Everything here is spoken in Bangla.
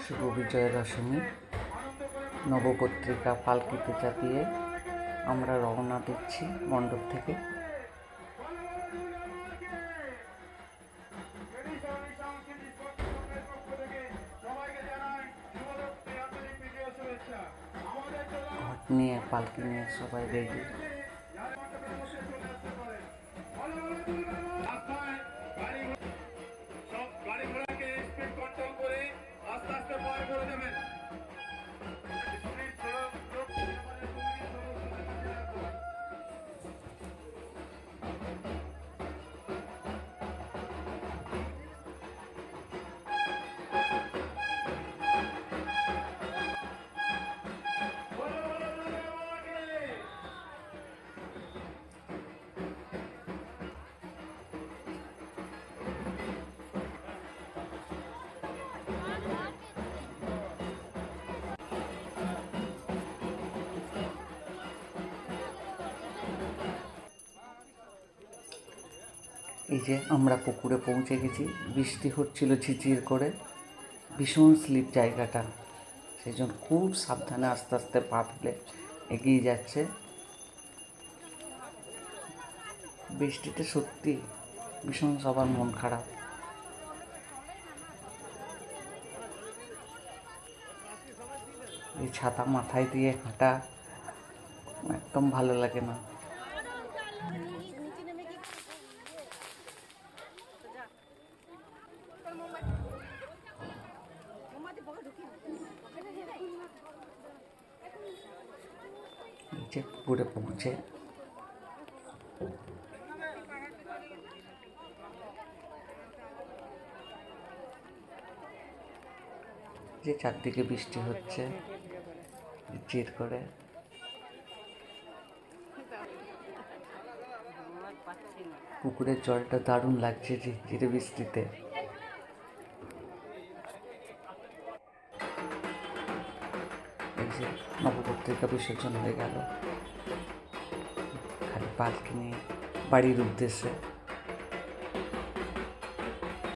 শুভ বিজয়া দশমী নবপত্রিকা পালকিতে চাপিয়ে আমরা রওনা দিচ্ছি মণ্ডপ থেকে। ঘট নিয়ে পালকি নিয়ে সবাই রেডি। এই যে আমরা পুকুরে পৌঁছে গেছি। বৃষ্টি হচ্ছিল ঝিরঝির করে, ভীষণ স্লিপ জায়গাটা, সেই জন্য খুব সাবধানে আস্তে আস্তে পা ফেলে এগিয়ে যাচ্ছে। বৃষ্টিতে সত্যি ভীষণ সবার মন খারাপ। এই ছাতা মাথায় দিয়ে হাঁটা একদম ভালো লাগে না। নিচে পুকুরে পৌঁছে যে চারদিকে বৃষ্টি হচ্ছে চির করে। পুকুরের জলটা দারুণ লাগছে ঝিরঝিরে বৃষ্টিতে। এই যে নবপত্রিকা বিসর্জন হয়ে গেল, খালি পালকি নিয়ে বাড়ির উদ্দেশ্যে।